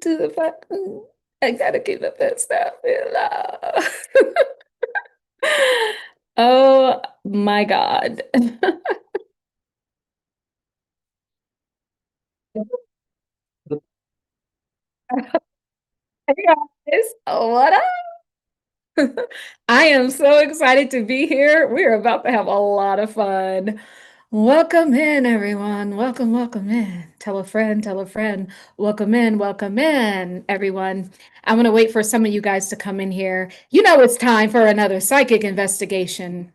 to the button. I gotta keep the best stuff in love. Oh my God. Hey guys, what up? I am so excited to be here. We're about to have a lot of fun. Welcome in, everyone. Welcome, welcome in. Tell a friend, tell a friend. Welcome in, everyone. I'm going to wait for some of you guys to come in here. You know, it's time for another psychic investigation.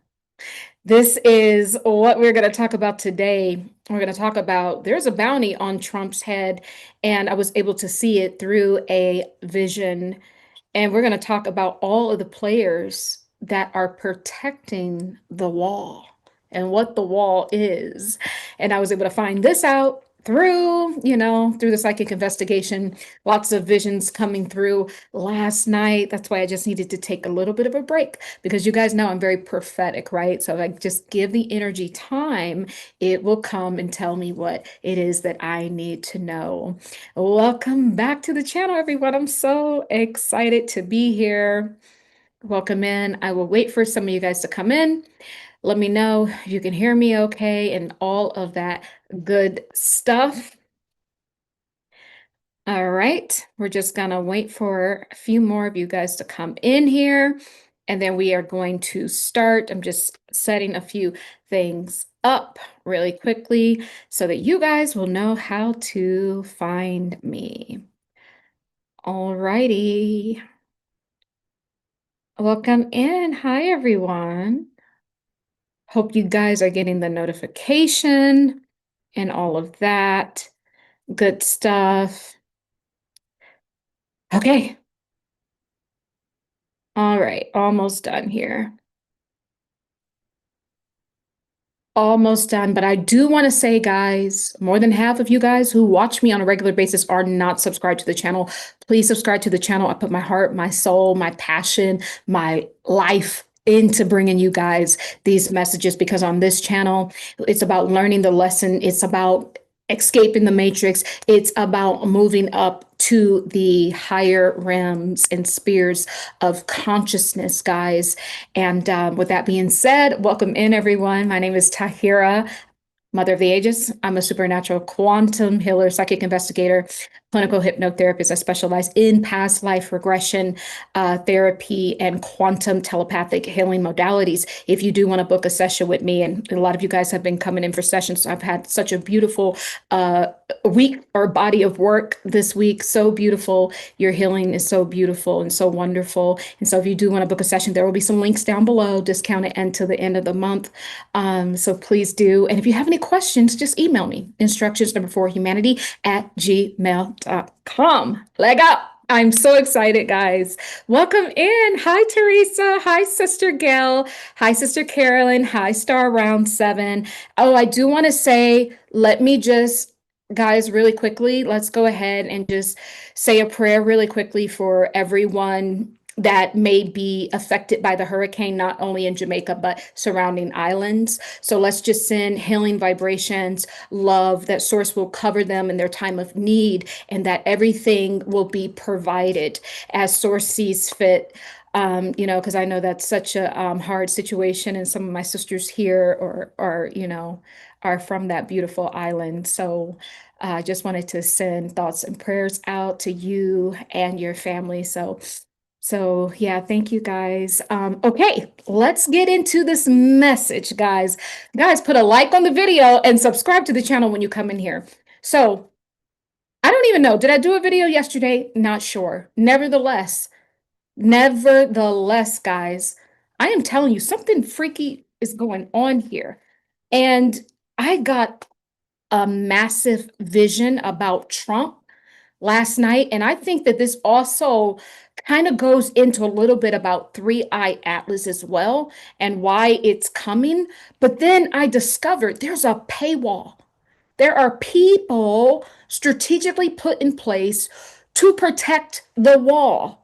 This is what we're going to talk about today. We're going to talk about there's a bounty on Trump's head, and I was able to see it through a vision. And we're going to talk about all of the players that are protecting the wall and what the wall is. And I was able to find this out through, through the psychic investigation. Lots of visions coming through last night. That's why I just needed to take a little bit of a break because you guys know I'm very prophetic, right? So if I just give the energy time, it will come and tell me what it is that I need to know. Welcome back to the channel, everyone. I'm so excited to be here. Welcome in. I will wait for some of you guys to come in. Let me know if you can hear me okay and all of that good stuff. All right, we're just gonna wait for a few more of you guys to come in here, and then we are going to start. I'm just setting a few things up really quickly so that you guys will know how to find me. All righty. Welcome in. Hi, everyone. Hope you guys are getting the notification and all of that good stuff. Okay. All right. Almost done here. Almost done, but I do want to say, guys, more than half of you guys who watch me on a regular basis are not subscribed to the channel. Please subscribe to the channel. I put my heart, my soul, my passion, my life into bringing you guys these messages because on this channel, it's about learning the lesson. It's about escaping the matrix. It's about moving up to the higher realms and spheres of consciousness, guys. And with that being said, welcome in, everyone. My name is Tahira, Mother of the Ages. I'm a supernatural quantum healer, psychic investigator, clinical hypnotherapist. I specialize in past life regression therapy and quantum telepathic healing modalities. If you do want to book a session with me, and a lot of you guys have been coming in for sessions, so I've had such a beautiful week or body of work this week. So beautiful. Your healing is so beautiful and so wonderful. And so if you do want to book a session, there will be some links down below, discounted until the end of the month. So please do. And if you have any questions, just email me, instructions4humanity@gmail.com. Leg up. I'm so excited, guys. Welcome in. Hi, Teresa. Hi, Sister Gail. Hi, Sister Carolyn. Hi, Star Round 7. Oh, I do want to say, let me just, guys, really quickly, let's go ahead and just say a prayer really quickly for everyone that may be affected by the hurricane, not only in Jamaica, but surrounding islands. So let's just send healing vibrations, love, that source will cover them in their time of need, and that everything will be provided as source sees fit. Because I know that's such a hard situation, and some of my sisters here are from that beautiful island. So I just wanted to send thoughts and prayers out to you and your family. So yeah, thank you guys. Okay, let's get into this message, guys. Guys, put a like on the video and subscribe to the channel when you come in here. So I don't even know. Did I do a video yesterday? Not sure. Nevertheless, guys, I am telling you something freaky is going on here. And I got a massive vision about Trump last night. And I think that this also kind of goes into a little bit about Three Eye Atlas as well and why it's coming. But then I discovered there's a paywall. There are people strategically put in place to protect the wall.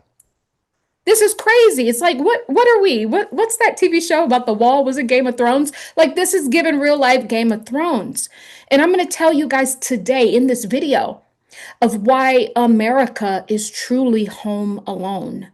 This is crazy. It's like, what are we? What's that TV show about the wall? Was it Game of Thrones? Like, this is given real life Game of Thrones. And I'm going to tell you guys today in this video, of why America is truly home alone.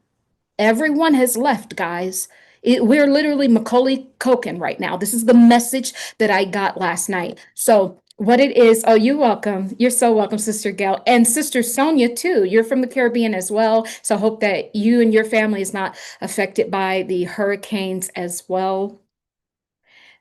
Everyone has left, guys. We're literally Macaulay Culkin right now. This is the message that I got last night. So, what it is, oh, you're welcome. You're so welcome, Sister Gail. And Sister Sonia, too. You're from the Caribbean as well. So, I hope that you and your family is not affected by the hurricanes as well.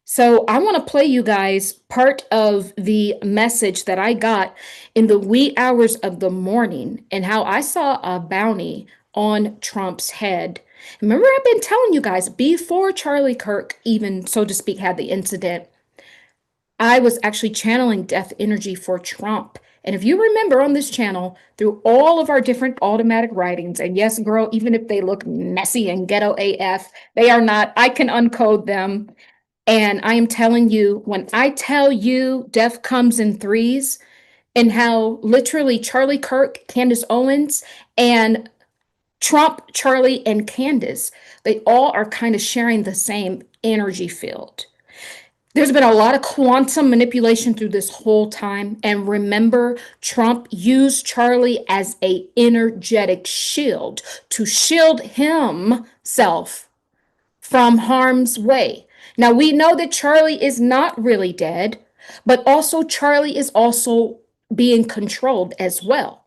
So I want to play you guys part of the message that I got in the wee hours of the morning and how I saw a bounty on Trump's head. Remember, I've been telling you guys before Charlie Kirk, even so to speak, had the incident, I was actually channeling death energy for Trump. And if you remember on this channel, through all of our different automatic writings, and yes, girl, even if they look messy and ghetto AF, they are not, I can uncode them. And I am telling you, when I tell you death comes in threes, and how literally Charlie Kirk, Candace Owens, and Trump, Charlie, and Candace, they all are kind of sharing the same energy field. There's been a lot of quantum manipulation through this whole time. And remember, Trump used Charlie as a energetic shield to shield himself from harm's way. Now we know that Charlie is not really dead, but also Charlie is also being controlled as well.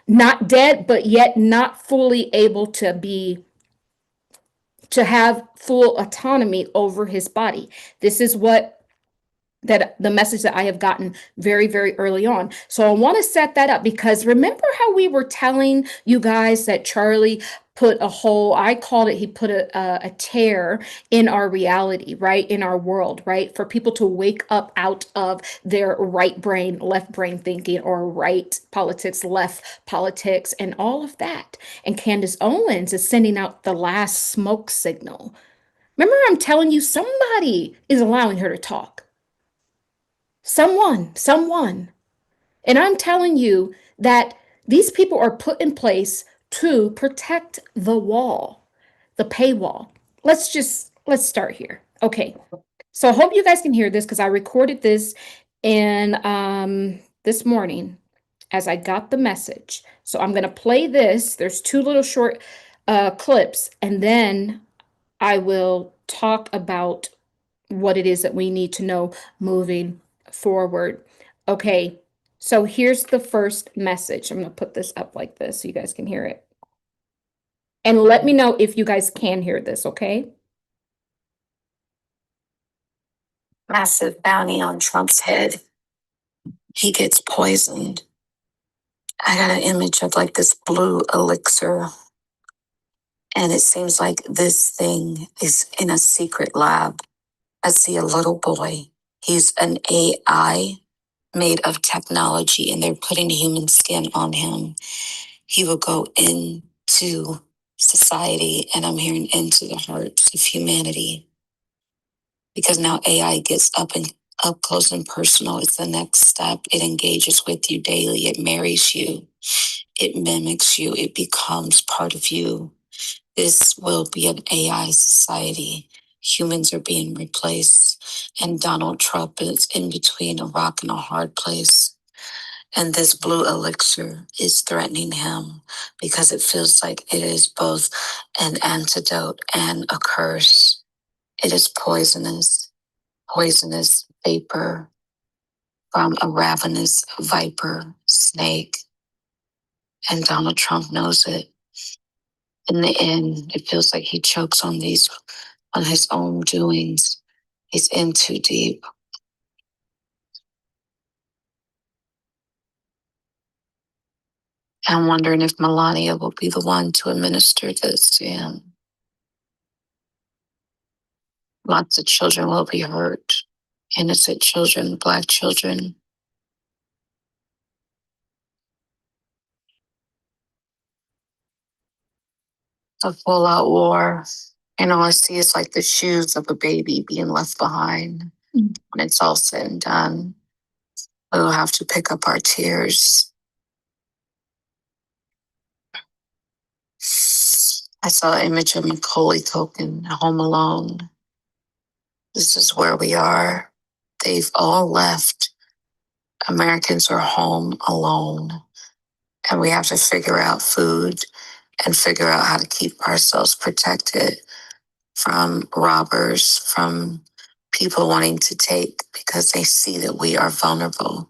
Not dead, but yet not fully able to have full autonomy over his body. This is what that the message that I have gotten very, very early on. So I want to set that up because remember how we were telling you guys that Charlie put a hole, I called it, he put a tear in our reality, right? In our world, right? For people to wake up out of their right brain, left brain thinking, or right politics, left politics, and all of that. And Candace Owens is sending out the last smoke signal. Remember, I'm telling you, somebody is allowing her to talk. Someone. And I'm telling you that these people are put in place to protect the wall, the paywall. Let's start here. Okay. So I hope you guys can hear this because I recorded this in this morning as I got the message. So I'm gonna play this. There's two little short clips, and then I will talk about what it is that we need to know moving forward. Okay, so here's the first message. I'm going to put this up like this so you guys can hear it. And let me know if you guys can hear this, okay? Massive bounty on Trump's head. He gets poisoned. I got an image of like this blue elixir, and it seems like this thing is in a secret lab. I see a little boy. He's an AI made of technology, and they're putting human skin on him. He will go into society, and I'm hearing into the hearts of humanity, because now AI gets up close and personal. It's the next step. It engages with you daily. It marries you. It mimics you. It becomes part of you. This will be an AI society. Humans are being replaced, and Donald Trump is in between a rock and a hard place. And this blue elixir is threatening him because it feels like it is both an antidote and a curse. It is poisonous vapor from a ravenous viper snake. And Donald Trump knows it. In the end, it feels like he chokes on his own doings. He's in too deep. I'm wondering if Melania will be the one to administer this to him. Lots of children will be hurt. Innocent children, Black children. A full-out war. And all I see is like the shoes of a baby being left behind. When it's all said and done, we'll have to pick up our tears. I saw an image of Macaulay Culkin, Home Alone. This is where we are. They've all left. Americans are home alone. And we have to figure out food and figure out how to keep ourselves protected from robbers, from people wanting to take because they see that we are vulnerable.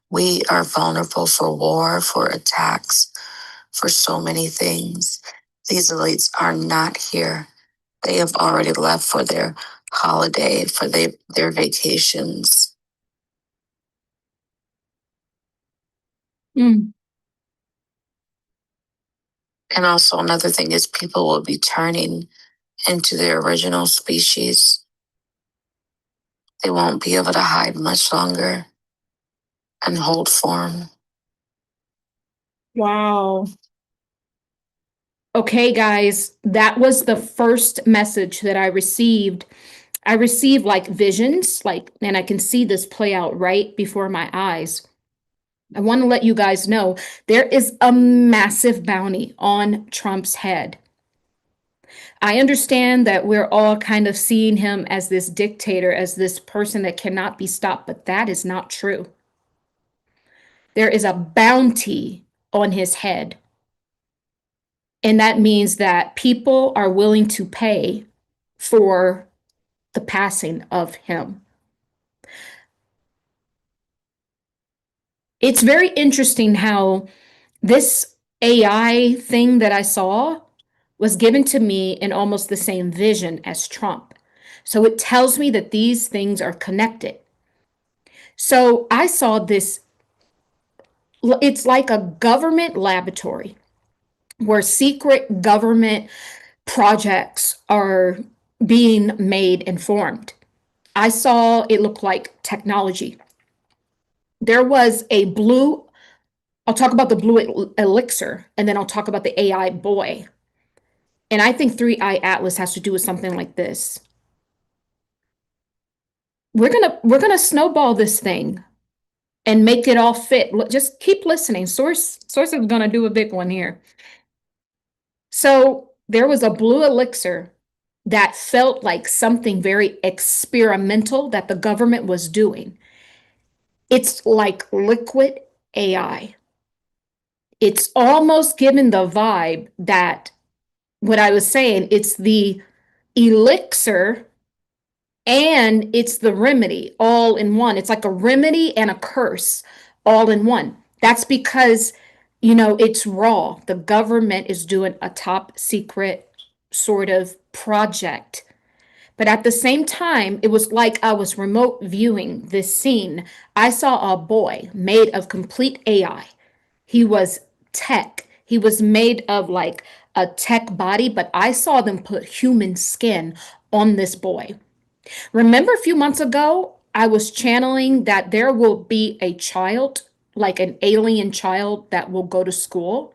We are vulnerable for war, for attacks, for so many things. These elites are not here. They have already left for their holiday, for their vacations. Mm. And also another thing is people will be turning into their original species. They won't be able to hide much longer and hold form. Wow. Okay, guys, that was the first message that I received. I received like visions, like, and I can see this play out right before my eyes. I want to let you guys know there is a massive bounty on Trump's head. I understand that we're all kind of seeing him as this dictator, as this person that cannot be stopped, but that is not true. There is a bounty on his head. And that means that people are willing to pay for the passing of him. It's very interesting how this AI thing that I saw was given to me in almost the same vision as Trump. So it tells me that these things are connected. So I saw this, it's like a government laboratory where secret government projects are being made and formed. I saw it look like technology. There was a blue, I'll talk about the blue elixir, and then I'll talk about the AI boy. And I think Three Eye Atlas has to do with something like this. We're gonna snowball this thing and make it all fit. Just keep listening. Source is gonna do a big one here. So there was a blue elixir that felt like something very experimental that the government was doing. It's like liquid AI. It's almost given the vibe that what I was saying, it's the elixir and it's the remedy all in one. It's like a remedy and a curse all in one. That's because, it's raw. The government is doing a top secret sort of project. But at the same time, it was like I was remote viewing this scene. I saw a boy made of complete AI. He was tech. He was made of like a tech body, but I saw them put human skin on this boy. Remember a few months ago, I was channeling that there will be a child, like an alien child, that will go to school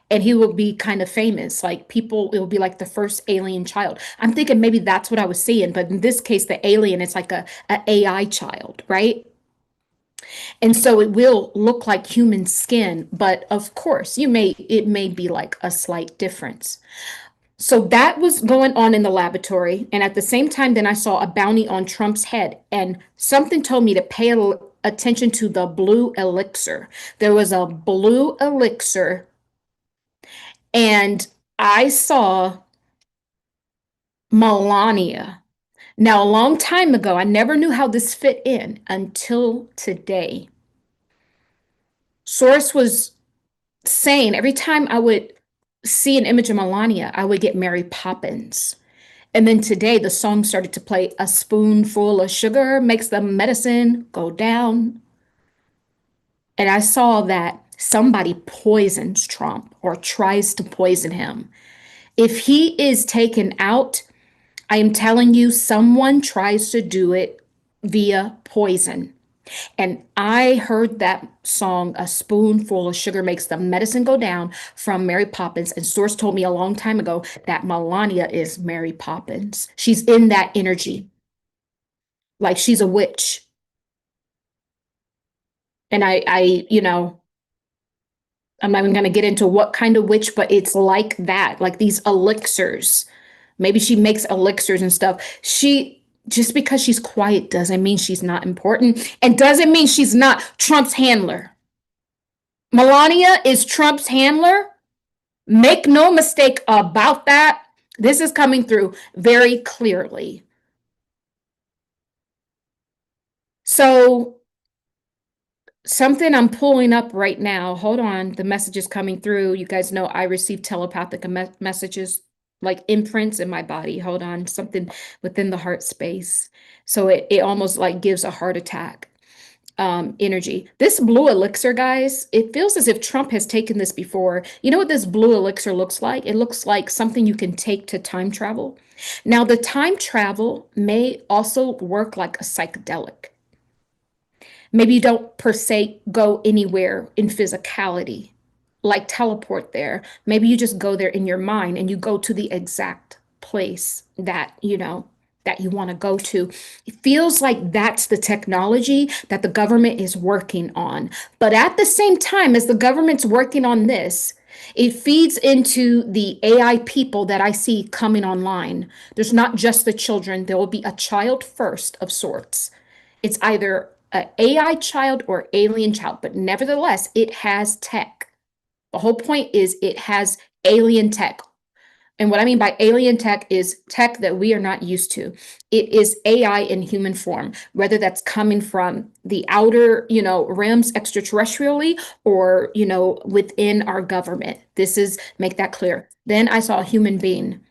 and he will be kind of famous. Like people, it will be like the first alien child. I'm thinking maybe that's what I was seeing, but in this case, the alien is like a AI child, right? And so it will look like human skin, but of course, it may be like a slight difference. So that was going on in the laboratory. And at the same time, then I saw a bounty on Trump's head. And something told me to pay attention to the blue elixir. There was a blue elixir, and I saw Melania. Now, a long time ago, I never knew how this fit in until today. Source was saying every time I would see an image of Melania, I would get Mary Poppins. And then today the song started to play, a spoonful of sugar makes the medicine go down. And I saw that somebody poisons Trump or tries to poison him. If he is taken out, I am telling you, someone tries to do it via poison. And I heard that song, A Spoonful of Sugar Makes the Medicine Go Down, from Mary Poppins. And Source told me a long time ago that Melania is Mary Poppins. She's in that energy, like she's a witch. And I'm not even going to get into what kind of witch, but it's like that, like these elixirs. Maybe she makes elixirs and stuff. Just because she's quiet doesn't mean she's not important and doesn't mean she's not Trump's handler. Melania is Trump's handler. Make no mistake about that. This is coming through very clearly. So, something I'm pulling up right now. Hold on. The message is coming through. You guys know I receive telepathic messages like imprints in my body. Hold on. Something within the heart space. So it almost like gives a heart attack energy. This blue elixir, guys, it feels as if Trump has taken this before. You know what this blue elixir looks like? It looks like something you can take to time travel. Now, the time travel may also work like a psychedelic. Maybe you don't per se go anywhere in physicality, like teleport there. Maybe you just go there in your mind and you go to the exact place that, that you want to go to. It feels like that's the technology that the government is working on. But at the same time as the government's working on this, it feeds into the AI people that I see coming online. There's not just the children, there will be a child first of sorts. It's either an AI child or alien child, but nevertheless, it has tech. The whole point is it has alien tech. And what I mean by alien tech is tech that we are not used to. It is AI in human form, whether that's coming from the outer, realms extraterrestrially or, within our government. This is, make that clear. Then I saw a human being.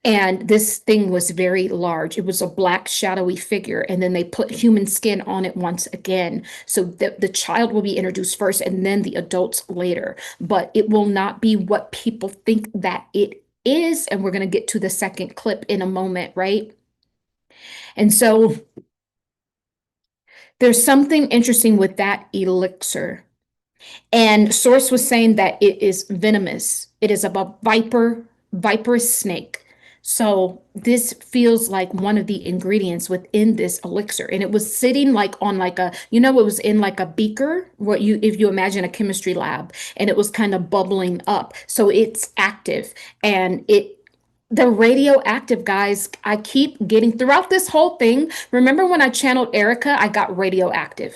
And this thing was very large. It was a black, shadowy figure. And then they put human skin on it once again. So the child will be introduced first and then the adults later. But it will not be what people think that it is. And we're going to get to the second clip in a moment, right? And so there's something interesting with that elixir. And Source was saying that it is venomous. It is a viperous snake. So this feels like one of the ingredients within this elixir. And it was sitting like on like a, it was in like a beaker, what you if you imagine a chemistry lab, and it was kind of bubbling up. So it's active and the radioactive guys, I keep getting throughout this whole thing. Remember when I channeled Erica, I got radioactive.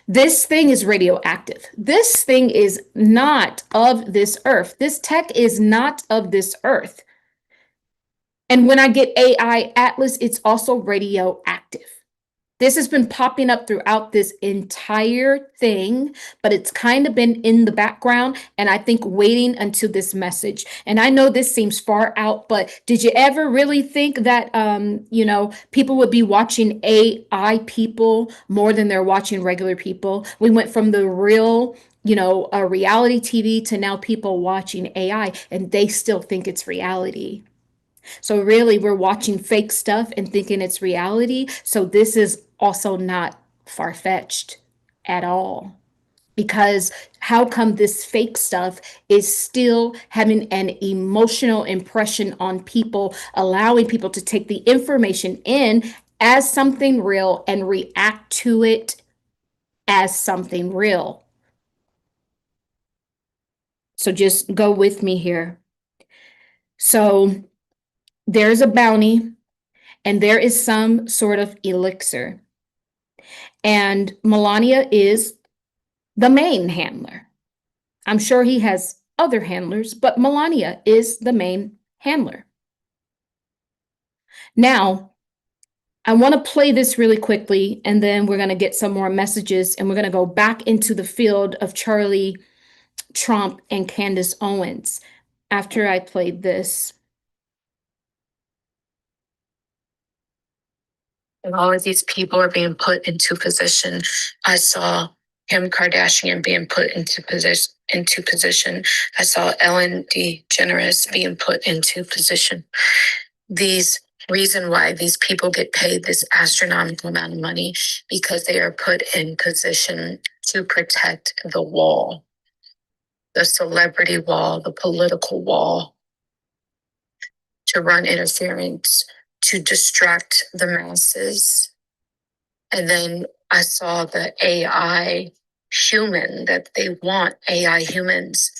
This thing is radioactive. This thing is not of this earth. This tech is not of this earth. And when I get AI Atlas, it's also radioactive. This has been popping up throughout this entire thing, but it's kind of been in the background and I think waiting until this message. And I know this seems far out, but did you ever really think that people would be watching AI people more than they're watching regular people? We went from the real a reality TV to now people watching AI and they still think it's reality. So really, we're watching fake stuff and thinking it's reality. So this is also not far-fetched at all. Because how come this fake stuff is still having an emotional impression on people, allowing people to take the information in as something real and react to it as something real? So just go with me here. So there's a bounty and there is some sort of elixir. And Melania is the main handler. I'm sure he has other handlers, but Melania is the main handler. Now, I want to play this really quickly, and then we're going to get some more messages, and we're going to go back into the field of Charlie Trump and Candace Owens after I played this. And all of these people are being put into position. I saw Kim Kardashian being put into position. I saw Ellen DeGeneres being put into position. These reason why these people get paid this astronomical amount of money because they are put in position to protect the wall, the celebrity wall, the political wall, to run interference, to distract the masses. And then I saw the AI human that they want AI humans.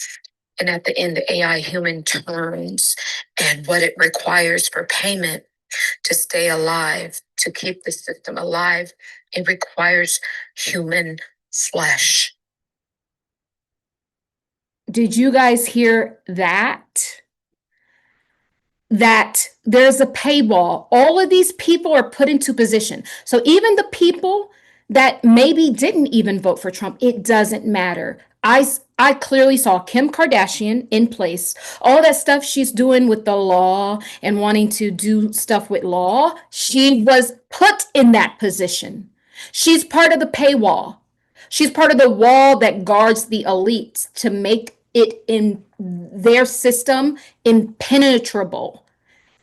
And at the end, the AI human turns and what it requires for payment to stay alive, to keep the system alive, it requires human flesh. Did you guys hear that? That there's a paywall. All of these people are put into position. So even the people that maybe didn't even vote for Trump, it doesn't matter. I clearly saw Kim Kardashian in place. All that stuff she's doing with the law and wanting to do stuff with law, she was put in that position. She's part of the paywall. She's part of the wall that guards the elites to make it in their system impenetrable.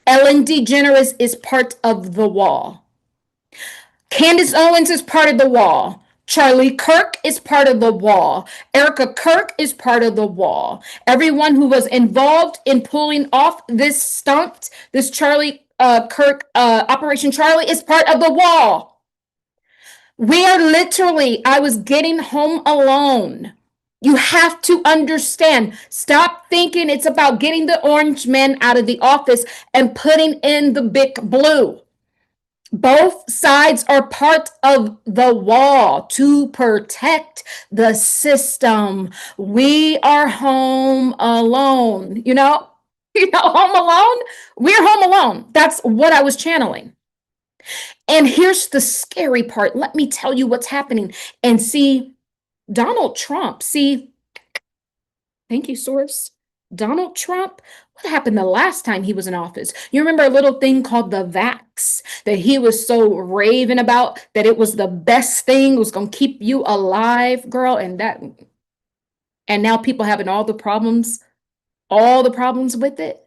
Ellen DeGeneres is part of the wall. Candace Owens is part of the wall. Charlie Kirk is part of the wall. Erica Kirk is part of the wall. Everyone who was involved in pulling off this stunt, this Charlie Kirk Operation Charlie, is part of the wall. We are literally, I was getting home alone. You have to understand. Stop thinking it's about getting the orange men out of the office and putting in the big blue. Both sides are part of the wall to protect the system. We are home alone. Home alone. We're home alone. That's what I was channeling. And here's the scary part. Let me tell you what's happening. And see, Donald Trump, thank you, source. Donald Trump, what happened the last time he was in office? You remember a little thing called the vax that he was so raving about, that it was the best thing, was going to keep you alive, girl, and now people having all the problems with it.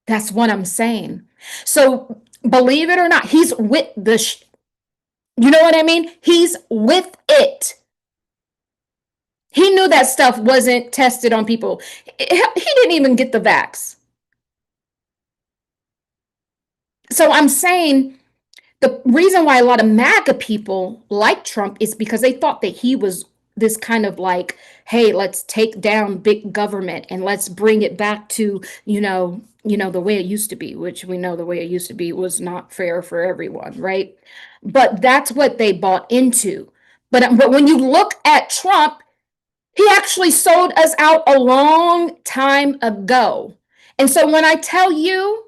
That's what I'm saying. So believe it or not, he's with you know what I mean? He's with it. He knew that stuff wasn't tested on people. He didn't even get the vax. So I'm saying the reason why a lot of MAGA people like Trump is because they thought that he was this kind of like, hey, let's take down big government and let's bring it back to, the way it used to be, which we know the way it used to be was not fair for everyone, right? But that's what they bought into. But when you look at Trump, he actually sold us out a long time ago. And so when I tell you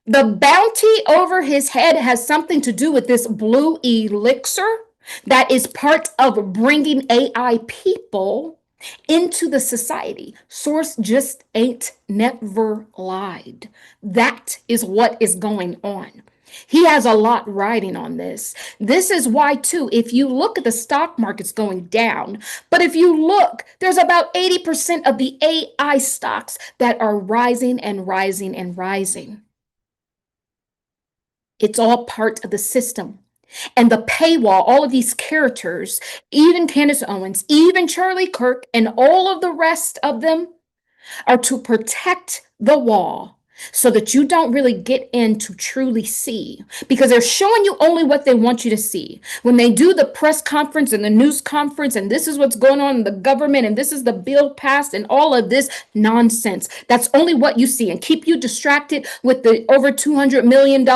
the bounty over his head has something to do with this blue elixir that is part of bringing AI people into the society. Source just ain't never lied. That is what is going on. He has a lot riding on this. This is why, too, if you look at the stock markets going down, but if you look, there's about 80% of the AI stocks that are rising and rising and rising. It's all part of the system. And the paywall, all of these characters, even Candace Owens, even Charlie Kirk, and all of the rest of them are to protect the wall so that you don't really get in to truly see, because they're showing you only what they want you to see. When they do the press conference and the news conference, and this is what's going on in the government, and this is the bill passed, and all of this nonsense, that's only what you see, and keep you distracted with the over $200 million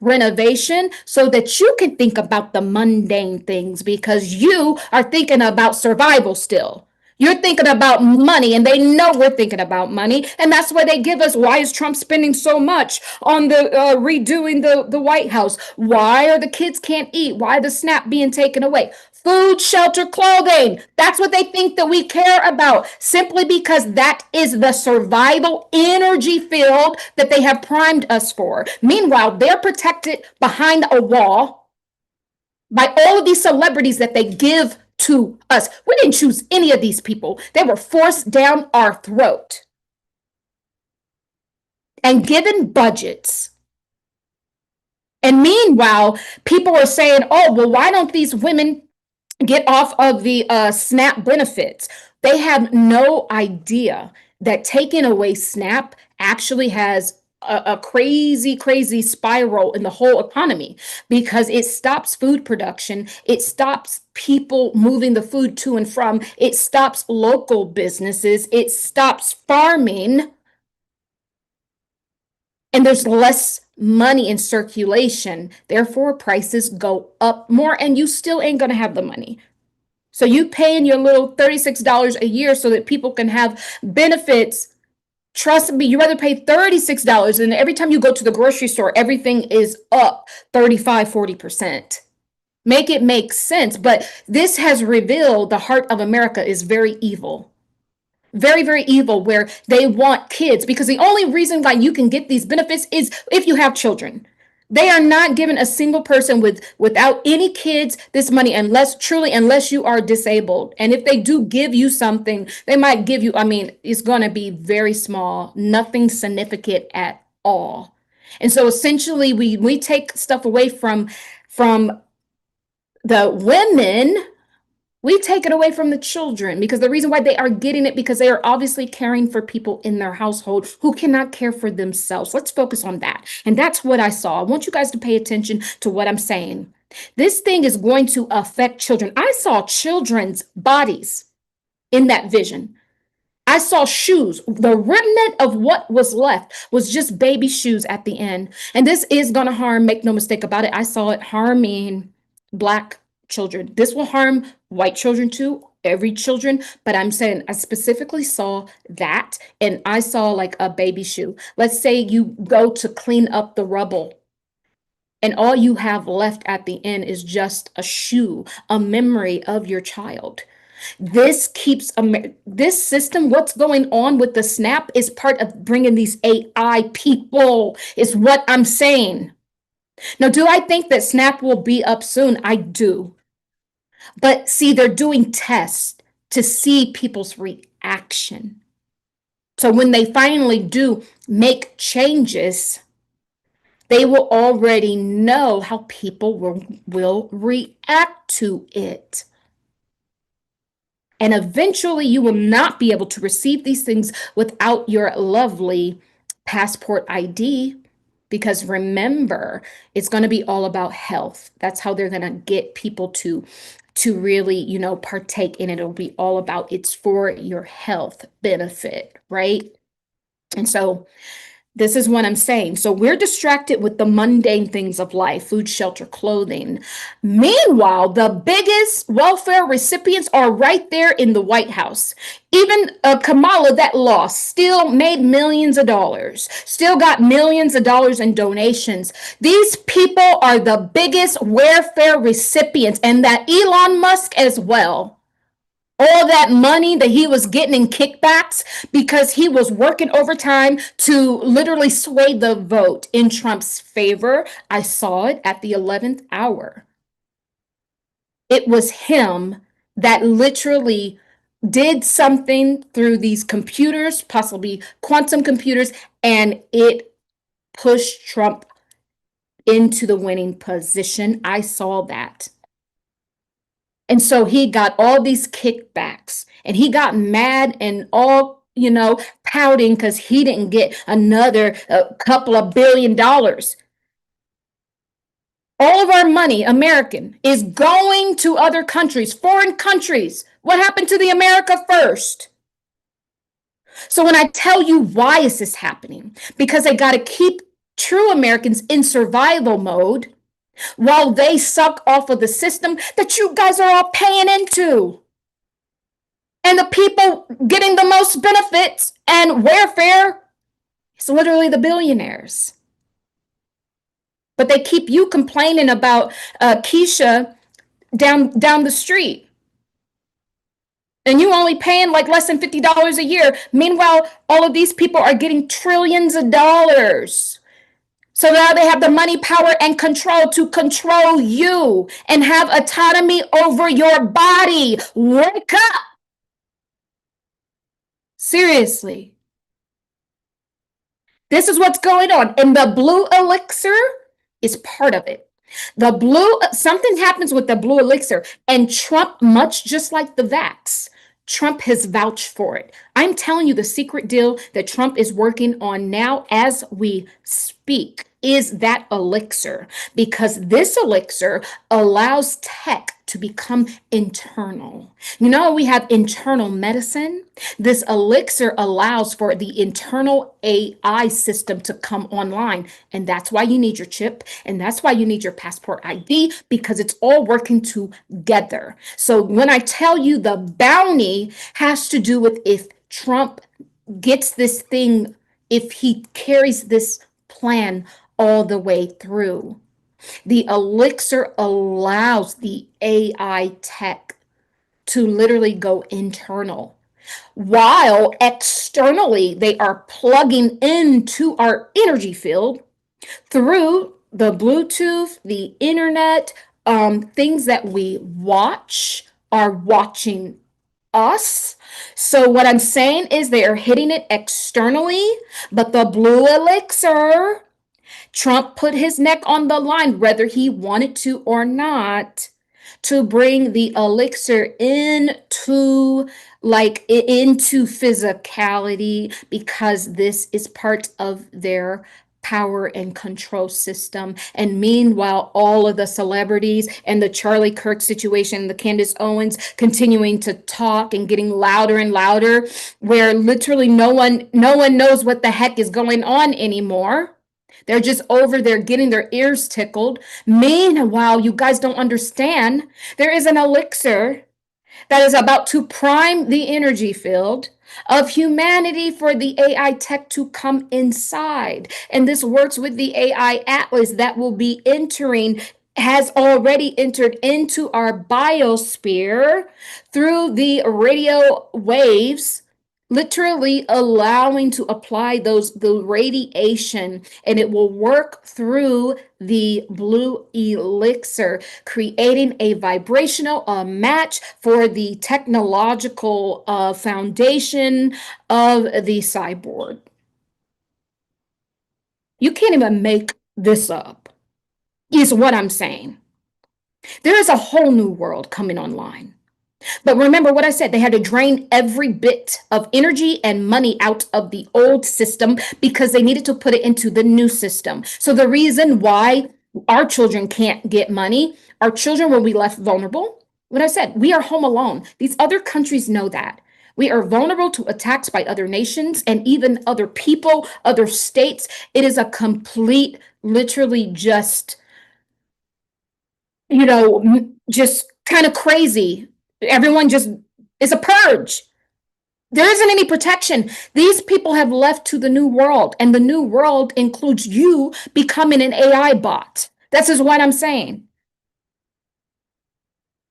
renovation so that you can think about the mundane things, because you are thinking about survival still. You're thinking about money, and they know we're thinking about money. And that's why they give us, why is Trump spending so much on the redoing the White House? Why are the kids can't eat? Why the SNAP being taken away? Food, shelter, clothing. That's what they think that we care about, simply because that is the survival energy field that they have primed us for. Meanwhile, they're protected behind a wall by all of these celebrities that they give to us. We didn't choose any of these people. They were forced down our throat and given budgets. And meanwhile, people are saying, oh, well, why don't these women get off of the SNAP benefits? They have no idea that taking away SNAP actually has a crazy spiral in the whole economy, because it stops food production, it stops people moving the food to and from, it stops local businesses, it stops farming, and there's less money in circulation. Therefore, prices go up more, and you still ain't gonna have the money. So you paying your little $36 a year so that people can have benefits. Trust me, you rather pay $36 and every time you go to the grocery store, everything is up 35, 40%. Make it make sense. But this has revealed the heart of America is very evil. Very, very evil, where they want kids, because the only reason why you can get these benefits is if you have children. They are not giving a single person without any kids this money, unless you are disabled. And if they do give you something, they might give you, I mean, it's going to be very small, nothing significant at all. And so essentially we take stuff away from the women. We take it away from the children, because the reason why they are getting it, because they are obviously caring for people in their household who cannot care for themselves. Let's focus on that. And that's what I saw. I want you guys to pay attention to what I'm saying. This thing is going to affect children. I saw children's bodies in that vision. I saw shoes. The remnant of what was left was just baby shoes at the end. And this is going to harm, make no mistake about it. I saw it harming Black children. This will harm white children too, every children. But I'm saying I specifically saw that, and I saw like a baby shoe. Let's say you go to clean up the rubble, and all you have left at the end is just a shoe, a memory of your child. This keeps this system, what's going on with the snap, is part of bringing these AI people, is what I'm saying. Now, do I think that snap will be up soon? I do. But see, they're doing tests to see people's reaction. So when they finally do make changes, they will already know how people will react to it. And eventually you will not be able to receive these things without your lovely passport ID. Because remember, it's going to be all about health. That's how they're going to get people to really, partake in it. It'll be all about, it's for your health benefit, right? And so this is what I'm saying. So we're distracted with the mundane things of life, food, shelter, clothing. Meanwhile, the biggest welfare recipients are right there in the White House. Even Kamala, that lost, still made millions of dollars, still got millions of dollars in donations. These people are the biggest welfare recipients, and that Elon Musk as well. All that money that he was getting in kickbacks because he was working overtime to literally sway the vote in Trump's favor. I saw it at the 11th hour. It was him that literally did something through these computers, possibly quantum computers, and it pushed Trump into the winning position. I saw that. And so he got all these kickbacks, and he got mad and all, pouting because he didn't get another couple of $1 billion. All of our money, American, is going to other countries, foreign countries. What happened to the America first? So when I tell you why is this happening, because they got to keep true Americans in survival mode while they suck off of the system that you guys are all paying into. And the people getting the most benefits and welfare is literally the billionaires. But they keep you complaining about Keisha down the street. And you only paying like less than $50 a year. Meanwhile, all of these people are getting trillions of dollars. So now they have the money, power, and control to control you and have autonomy over your body. Wake up. Seriously. This is what's going on. And the blue elixir is part of it. Something happens with the blue elixir, and Trump, much just like the vax, Trump has vouched for it. I'm telling you the secret deal that Trump is working on now as we speak. is that elixir, because this elixir allows tech to become internal. You know, we have internal medicine. This elixir allows for the internal AI system to come online. And that's why you need your chip. And that's why you need your passport ID, because it's all working together. So when I tell you the bounty has to do with if Trump gets this thing, if he carries this plan all the way through. The elixir allows the AI tech to literally go internal, while externally they are plugging into our energy field through the Bluetooth, the internet, things that we watch are watching us. So what I'm saying is they are hitting it externally, but the blue elixir, Trump put his neck on the line, whether he wanted to or not, to bring the elixir into physicality, because this is part of their power and control system. And meanwhile, all of the celebrities and the Charlie Kirk situation, the Candace Owens continuing to talk and getting louder and louder, where literally no one knows what the heck is going on anymore. They're just over there getting their ears tickled. Meanwhile, you guys don't understand. There is an elixir that is about to prime the energy field of humanity for the AI tech to come inside. And this works with the AI Atlas that will be entering, has already entered into our biosphere through the radio waves, literally allowing to apply the radiation, and it will work through the blue elixir, creating a vibrational match for the technological foundation of the cyborg. You can't even make this up, is what I'm saying. There is a whole new world coming online. But remember what I said, they had to drain every bit of energy and money out of the old system because they needed to put it into the new system. So the reason why our children can't get money, our children will be left vulnerable. What I said, we are home alone. These other countries know that. We are vulnerable to attacks by other nations and even other people, other states. It is a complete, literally just, just kind of crazy. Everyone just is a purge. There isn't any protection. These people have left to the new world, and the new world includes you becoming an AI bot. That's just what I'm saying.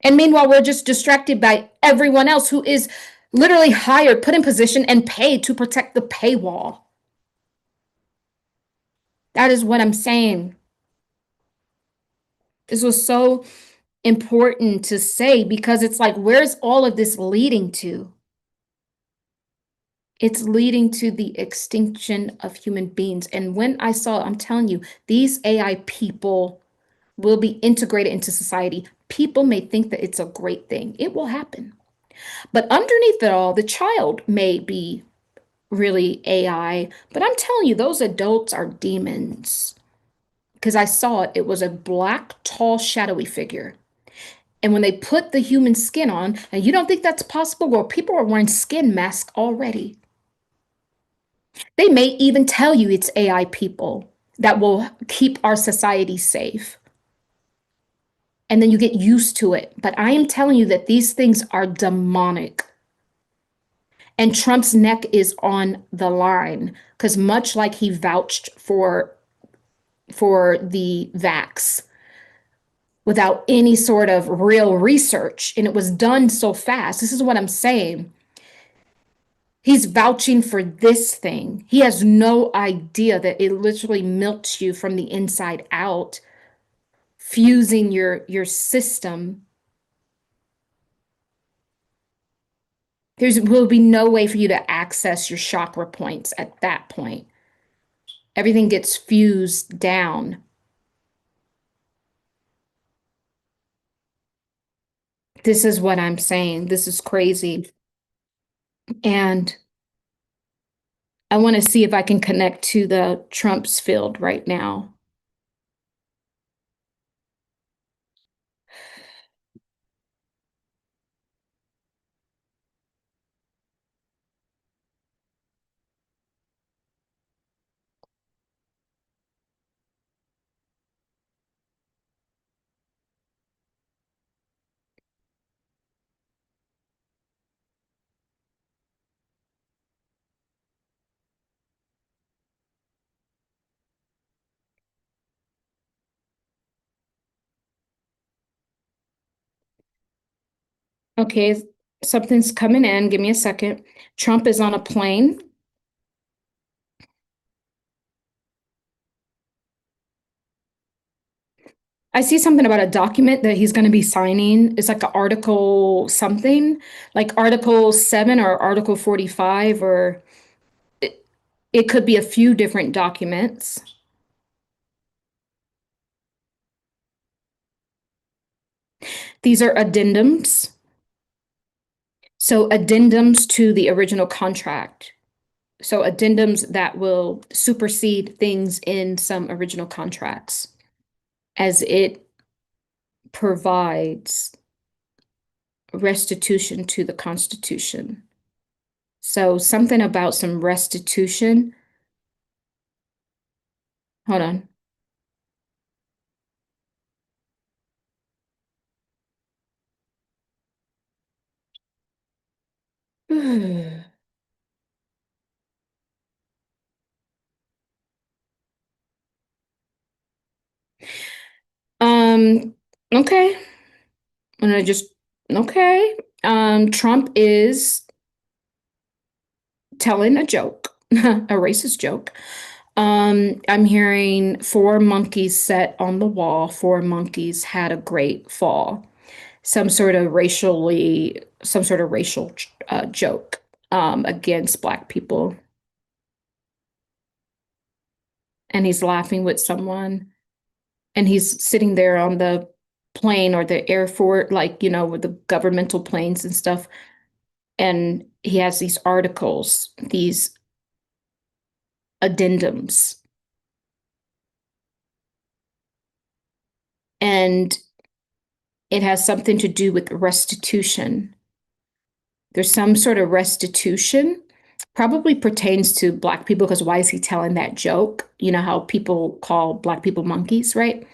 And meanwhile, we're just distracted by everyone else who is literally hired, put in position, and paid to protect the paywall. That is what I'm saying. This was so important to say because it's like, where's all of this leading to? It's leading to the extinction of human beings. And when I saw, I'm telling you, these AI people will be integrated into society. People may think that it's a great thing. It will happen. But underneath it all, the child may be really AI. But I'm telling you, those adults are demons. Because I saw it, it was a black, tall, shadowy figure. And when they put the human skin on, and you don't think that's possible, well, people are wearing skin masks already. They may even tell you it's AI people that will keep our society safe. And then you get used to it. But I am telling you that these things are demonic. And Trump's neck is on the line because much like he vouched for the vax without any sort of real research, and it was done so fast. This is what I'm saying. He's vouching for this thing. He has no idea that it literally melts you from the inside out, fusing your system. There will be no way for you to access your chakra points at that point. Everything gets fused down. This is what I'm saying. This is crazy. And I want to see if I can connect to the Trump's field right now. Okay, something's coming in. Give me a second. Trump is on a plane. I see something about a document that he's going to be signing. It's like an article something, like Article 7 or Article 45, or it, it could be a few different documents. These are addendums. So, addendums to the original contract. So, addendums that will supersede things in some original contracts as it provides restitution to the Constitution. So, something about some restitution. Hold on. Um, okay. And I just, okay. Trump is telling a joke, a racist joke. I'm hearing four monkeys set on the wall, four monkeys had a great fall. Some sort of racial joke against Black people. And he's laughing with someone. And he's sitting there on the plane or the air fort, like, with the governmental planes and stuff. And he has these articles, these addendums. And it has something to do with restitution. There's some sort of restitution, probably pertains to Black people, because why is he telling that joke? You know how people call Black people monkeys, right?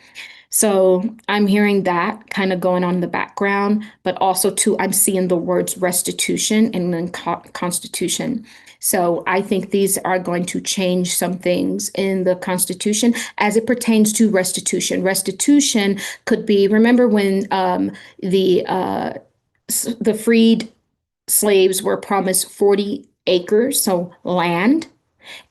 So I'm hearing that kind of going on in the background, but also too, I'm seeing the words restitution and then constitution. So I think these are going to change some things in the Constitution as it pertains to restitution. Restitution could be, remember when the freed slaves were promised 40 acres, so land,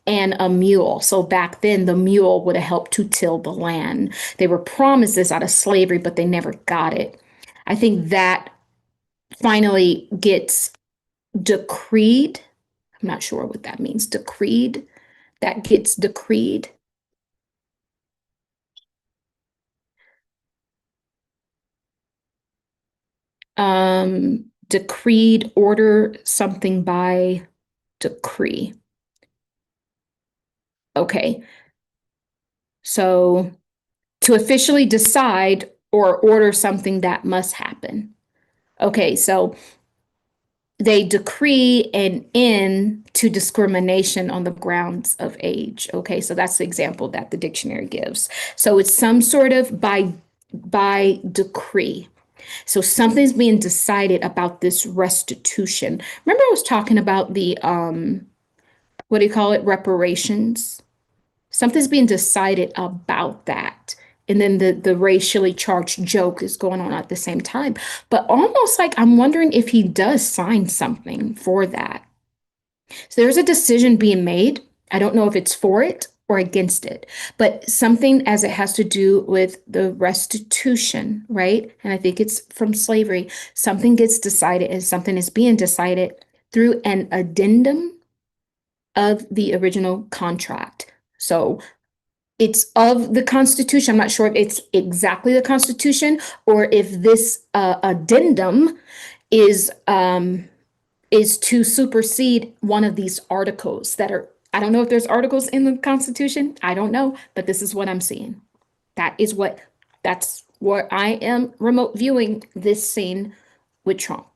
and a mule. So back then, the mule would have helped to till the land. They were promised this out of slavery, but they never got it. I think that finally gets decreed. I'm not sure what that means. Decreed. That gets decreed. Decreed, order something by decree. Okay. So to officially decide or order something that must happen. Okay, so they decree an end to discrimination on the grounds of age. Okay, so that's the example that the dictionary gives. So it's some sort of by decree. So something's being decided about this restitution. Remember I was talking about the what do you call it? Reparations. Something's being decided about that. And then the racially charged joke is going on at the same time. But almost like I'm wondering if he does sign something for that. So there's a decision being made. I don't know if it's for it or against it, but something as it has to do with the restitution, right? And I think it's from slavery. Something gets decided and something is being decided through an addendum of the original contract. So it's of the Constitution. I'm not sure if it's exactly the Constitution or if this addendum is to supersede one of these articles that are. I don't know if there's articles in the Constitution. I don't know, but this is what I'm seeing. That is what. That's what I am remote viewing this scene with Trump.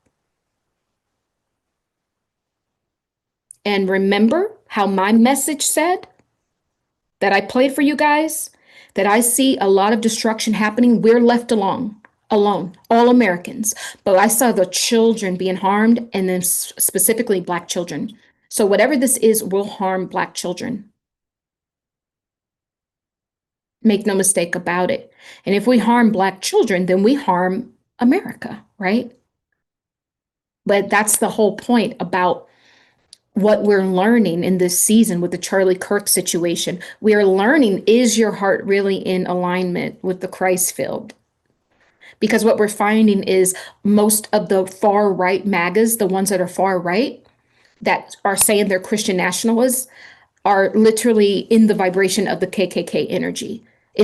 And remember how my message said that I played for you guys, that I see a lot of destruction happening. We're left alone, all Americans. But I saw the children being harmed, and then specifically Black children. So whatever this is will harm Black children. Make no mistake about it. And if we harm Black children, then we harm America, right? But that's the whole point about what we're learning in this season with the Charlie Kirk situation. We are learning, is your heart really in alignment with the Christ field? Because what we're finding is most of the far right MAGAs, the ones that are far right, that are saying they're Christian nationalists, are literally in the vibration of the KKK energy.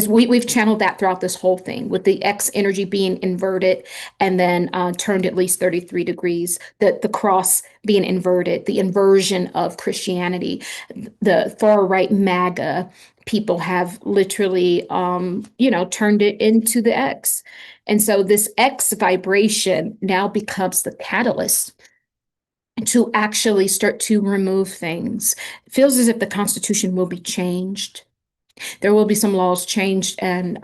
We've channeled that throughout this whole thing with the X energy being inverted and then turned at least 33 degrees, the cross being inverted, the inversion of Christianity, the far right MAGA people have literally, turned it into the X. And so this X vibration now becomes the catalyst to actually start to remove things. It feels as if the Constitution will be changed. There will be some laws changed, and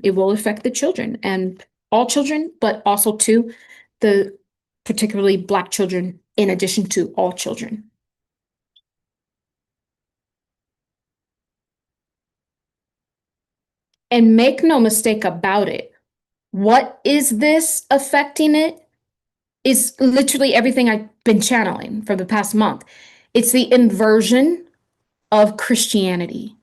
it will affect the children and all children, but also to the particularly Black children, in addition to all children. And make no mistake about it, what is this affecting it? Is literally everything I've been channeling for the past month. It's the inversion of Christianity.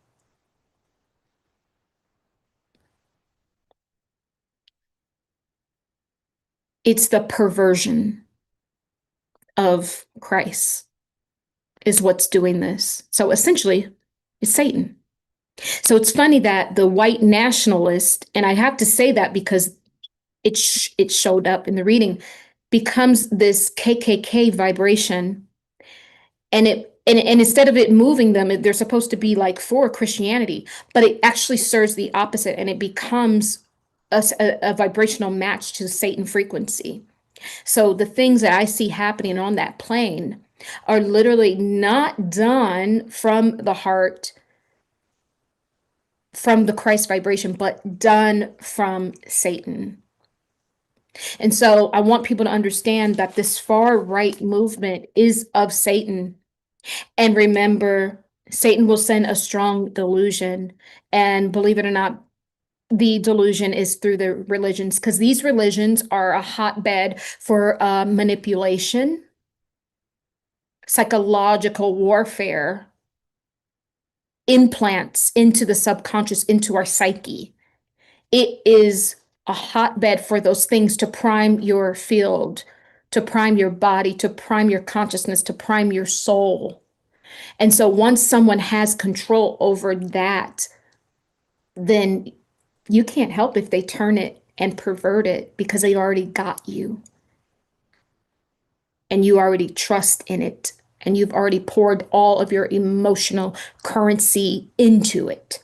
It's the perversion of Christ is what's doing this. So essentially, it's Satan. So it's funny that the white nationalist, and I have to say that because it showed up in the reading, becomes this KKK vibration, and instead of it moving them, they're supposed to be like for Christianity, but it actually serves the opposite, and it becomes a vibrational match to Satan frequency. So the things that I see happening on that plane are literally not done from the heart, from the Christ vibration, but done from Satan. And so I want people to understand that this far right movement is of Satan. And remember, Satan will send a strong delusion. And believe it or not, the delusion is through the religions, because these religions are a hotbed for manipulation, psychological warfare, implants into the subconscious, into our psyche. It is a hotbed for those things to prime your field, to prime your body, to prime your consciousness, to prime your soul. And so once someone has control over that, then you can't help if they turn it and pervert it, because they already got you and you already trust in it, and you've already poured all of your emotional currency into it.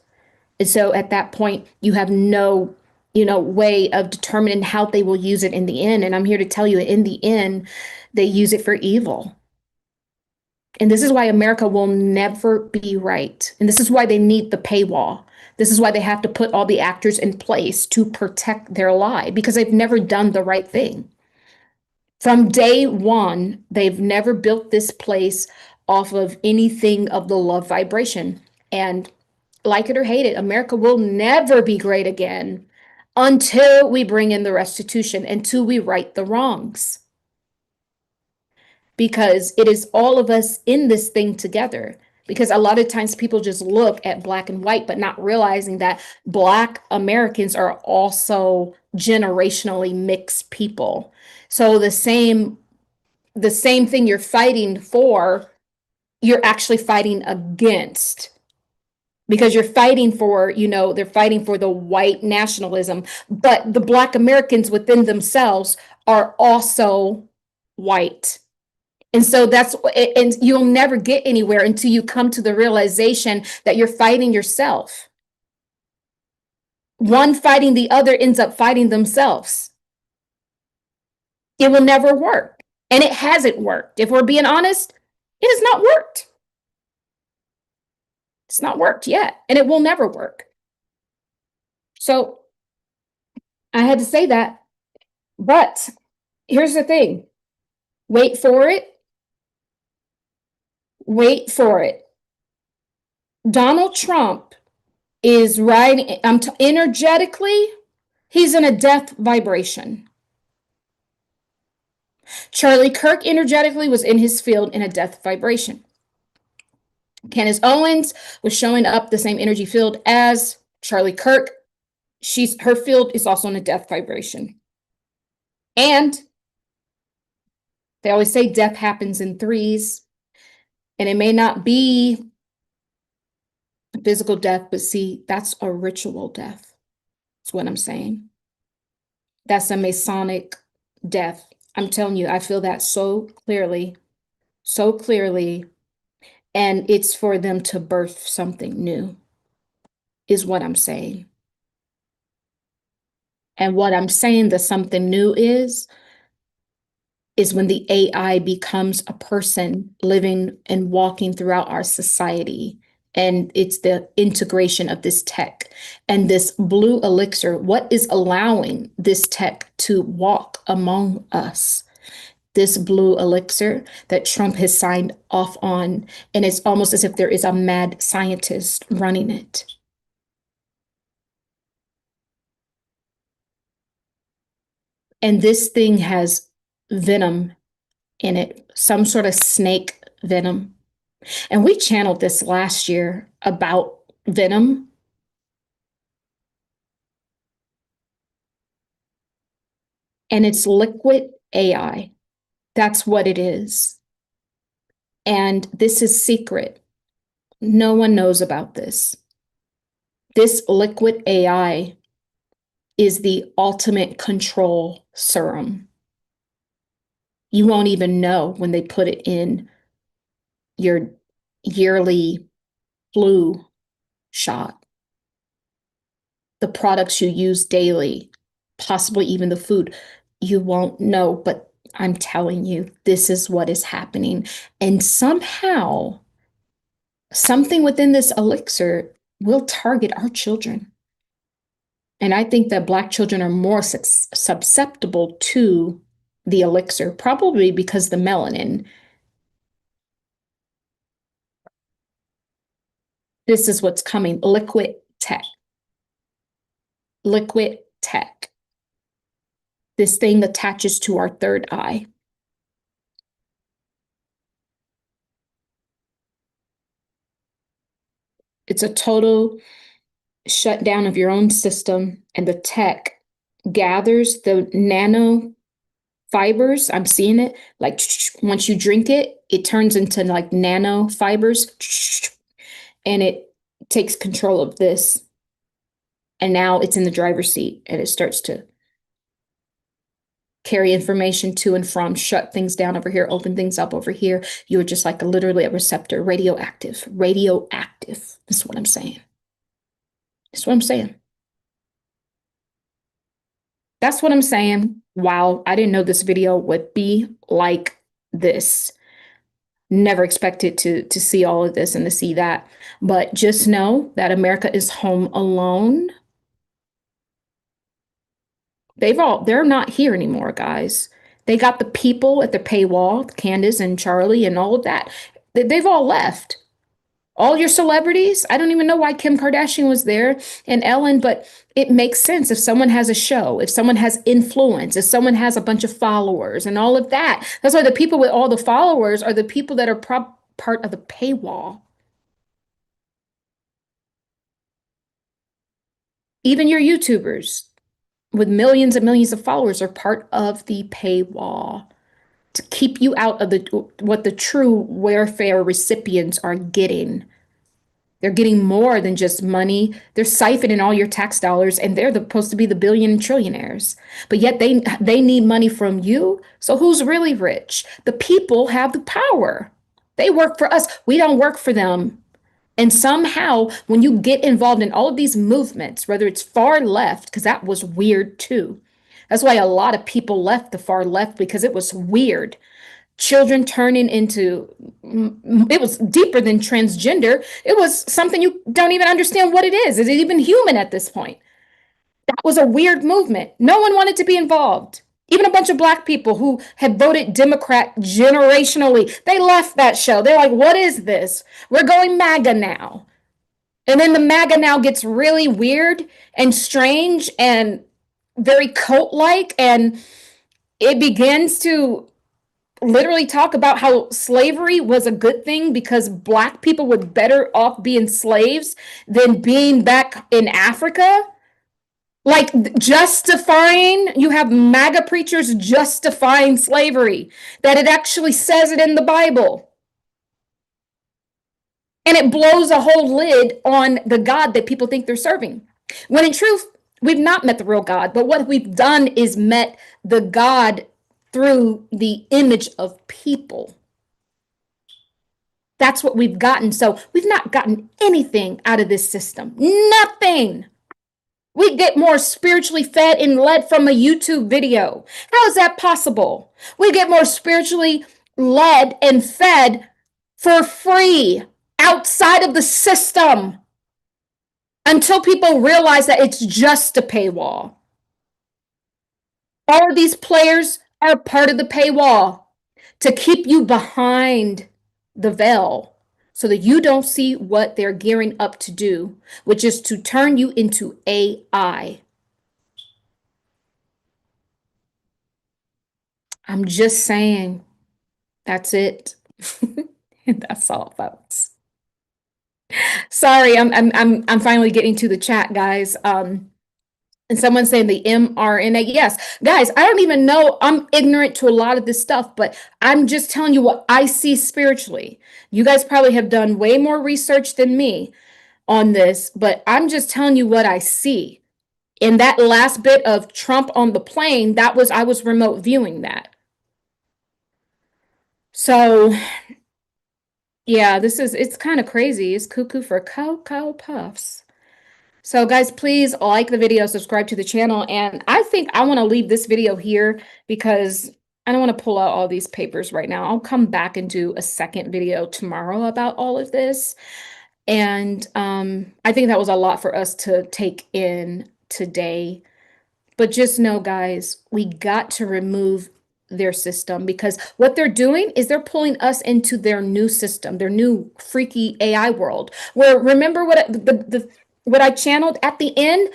And so at that point, you have no, way of determining how they will use it in the end. And I'm here to tell you, in the end, they use it for evil. And this is why America will never be right. And this is why they need the paywall. This is why they have to put all the actors in place to protect their lie, because they've never done the right thing. From day one, they've never built this place off of anything of the love vibration. And like it or hate it, America will never be great again until we bring in the restitution, until we right the wrongs. Because it is all of us in this thing together. Because a lot of times people just look at black and white, but not realizing that Black Americans are also generationally mixed people. So the same thing you're fighting for, you're actually fighting against, because you're fighting for, they're fighting for the white nationalism, but the Black Americans within themselves are also white. And so and you'll never get anywhere until you come to the realization that you're fighting yourself. One fighting the other ends up fighting themselves. It will never work. And it hasn't worked. If we're being honest, it has not worked. It's not worked yet, and it will never work. So I had to say that. But here's the thing. Wait for it. Wait for it. Donald Trump is riding, energetically, he's in a death vibration. Charlie Kirk energetically was in his field in a death vibration. Candace Owens was showing up the same energy field as Charlie Kirk. Her field is also in a death vibration. And they always say death happens in threes, and it may not be physical death, but see, that's a ritual death. That's what I'm saying. That's a Masonic death. I'm telling you, I feel that so clearly, so clearly. And it's for them to birth something new, is what I'm saying. And what I'm saying the something new is when the AI becomes a person living and walking throughout our society. And it's the integration of this tech and this blue elixir. What is allowing this tech to walk among us? This blue elixir that Trump has signed off on. And it's almost as if there is a mad scientist running it. And this thing has venom in it, some sort of snake venom. And we channeled this last year about venom. And it's liquid AI. That's what it is. And this is secret. No one knows about this. This liquid AI is the ultimate control serum. You won't even know when they put it in your yearly flu shot. The products you use daily, possibly even the food, you won't know, but I'm telling you, this is what is happening. And somehow, something within this elixir will target our children. And I think that Black children are more susceptible to the elixir, probably because the melanin. This is what's coming, liquid tech. Liquid tech. This thing attaches to our third eye. It's a total shutdown of your own system, and the tech gathers the nano fibers. I'm seeing it like once you drink it, it turns into like nano fibers and it takes control of this. And now it's in the driver's seat and it starts to carry information to and from, shut things down over here, open things up over here. You're just like literally a receptor, radioactive, radioactive. That's what I'm saying. That's what I'm saying. That's what I'm saying. Wow, I didn't know this video would be like this. Never expected to see all of this and to see that. But just know that America is home alone. They're not here anymore, guys. They got the people at the paywall, Candace and Charlie and all of that. They've all left. All your celebrities. I don't even know why Kim Kardashian was there and Ellen, but it makes sense if someone has a show, if someone has influence, if someone has a bunch of followers and all of that. That's why the people with all the followers are the people that are part of the paywall. Even your YouTubers with millions and millions of followers are part of the paywall to keep you out of what the true welfare recipients are getting. They're getting more than just money. They're siphoning all your tax dollars, and they're supposed to be the billion and trillionaires. But yet they need money from you. So who's really rich? The people have the power. They work for us. We don't work for them. And somehow, when you get involved in all of these movements, whether it's far left, because that was weird too. That's why a lot of people left the far left because it was weird. Children turning into, it was deeper than transgender. It was something you don't even understand what it is. Is it even human at this point? That was a weird movement. No one wanted to be involved. Even a bunch of Black people who had voted Democrat generationally, they left that show. They're like, what is this? We're going MAGA now. And then the MAGA now gets really weird and strange and very cult like. And it begins to literally talk about how slavery was a good thing because black people were better off being slaves than being back in Africa. Like justifying, you have MAGA preachers justifying slavery, that it actually says it in the Bible. And it blows a whole lid on the God that people think they're serving. When in truth, we've not met the real God, but what we've done is met the God through the image of people. That's what we've gotten. So we've not gotten anything out of this system. Nothing. We get more spiritually fed and led from a YouTube video. How is that possible? We get more spiritually led and fed for free outside of the system until people realize that it's just a paywall. All of these players are part of the paywall to keep you behind the veil so that you don't see what they're gearing up to do, which is to turn you into AI. I'm just saying, that's it. And that's all, folks. Sorry, I'm finally getting to the chat, guys. And someone's saying the mRNA. Yes, guys, I don't even know. I'm ignorant to a lot of this stuff, but I'm just telling you what I see spiritually. You guys probably have done way more research than me on this, but I'm just telling you what I see. In that last bit of Trump on the plane, I was remote viewing that. So yeah, it's kind of crazy. It's cuckoo for Cocoa Puffs. So guys, please like the video, subscribe to the channel, and I think I want to leave this video here because I don't want to pull out all these papers right now. I'll come back and do a second video tomorrow about all of this. And I think that was a lot for us to take in today. But just know, guys, we got to remove their system because what they're doing is they're pulling us into their new system, their new freaky AI world. Where remember what I channeled at the end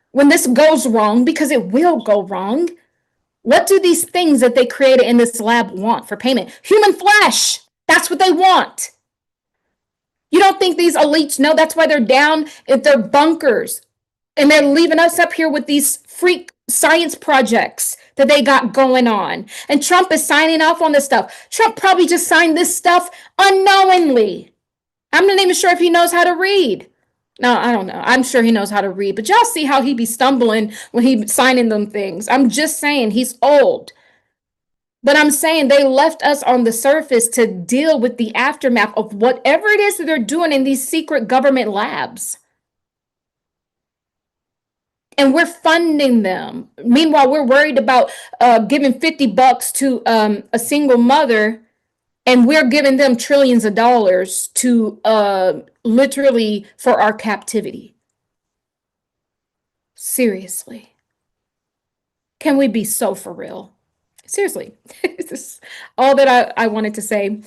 when this goes wrong, because it will go wrong. What do these things that they created in this lab want for payment? Human flesh. That's what they want. You don't think these elites know that's why they're down at their bunkers and they're leaving us up here with these freak science projects that they got going on. And Trump is signing off on this stuff. Trump probably just signed this stuff unknowingly. I'm not even sure if he knows how to read. No, I don't know. I'm sure he knows how to read, but y'all see how he be stumbling when he signing them things. I'm just saying he's old. But I'm saying they left us on the surface to deal with the aftermath of whatever it is that they're doing in these secret government labs. And we're funding them. Meanwhile, we're worried about giving $50 to a single mother, and we're giving them trillions of dollars to literally for our captivity. Seriously. Can we be so for real? Seriously. This is all that I wanted to say.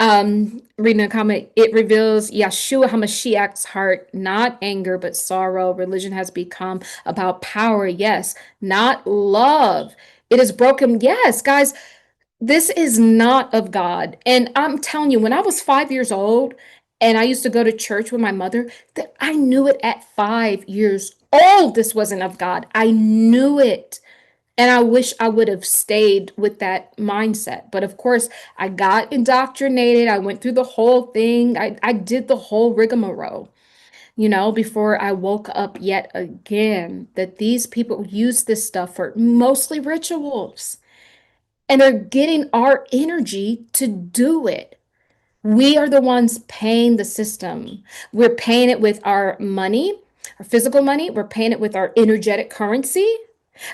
Reading a comment, it reveals Yeshua HaMashiach's heart, not anger, but sorrow. Religion has become about power, yes, not love. It is broken. Yes, guys, this is not of God. And I'm telling you, when I was 5 years old and I used to go to church with my mother, that I knew it at 5 years old. This wasn't of God. I knew it. And I wish I would have stayed with that mindset. But of course, I got indoctrinated. I went through the whole thing. I did the whole rigmarole, before I woke up yet again, that these people use this stuff for mostly rituals. And they're getting our energy to do it. We are the ones paying the system. We're paying it with our money, our physical money. We're paying it with our energetic currency.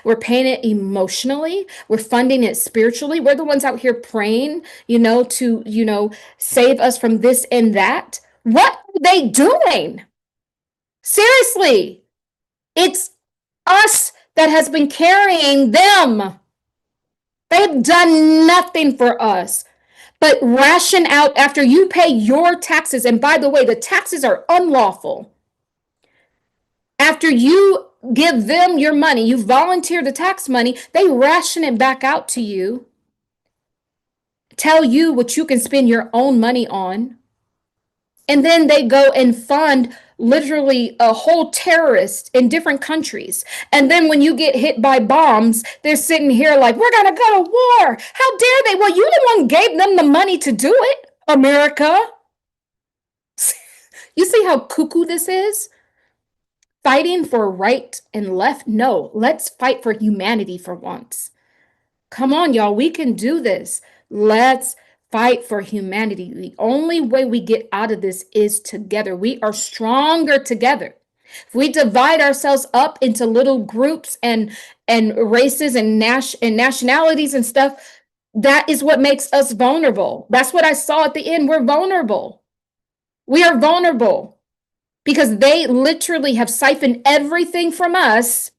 We're paying it emotionally. We're funding it spiritually. We're the ones out here praying, to save us from this and that. What are they doing? Seriously, it's us that has been carrying them. They've done nothing for us but ration out after you pay your taxes. And by the way, the taxes are unlawful. After you give them your money, you volunteer the tax money, they ration it back out to you. tell you what you can spend your own money on, and then they go and fund literally a whole terrorist in different countries. And then when you get hit by bombs, they're sitting here like, we're going to go to war. How dare they? Well, you the one gave them the money to do it, America. You see how cuckoo this is? Fighting for right and left? No, let's fight for humanity for once. Come on, y'all, we can do this. Let's fight for humanity. The only way we get out of this is together. We are stronger together. If we divide ourselves up into little groups and races and nationalities and stuff, that is what makes us vulnerable. That's what I saw at the end. We're vulnerable. We are vulnerable because they literally have siphoned everything from us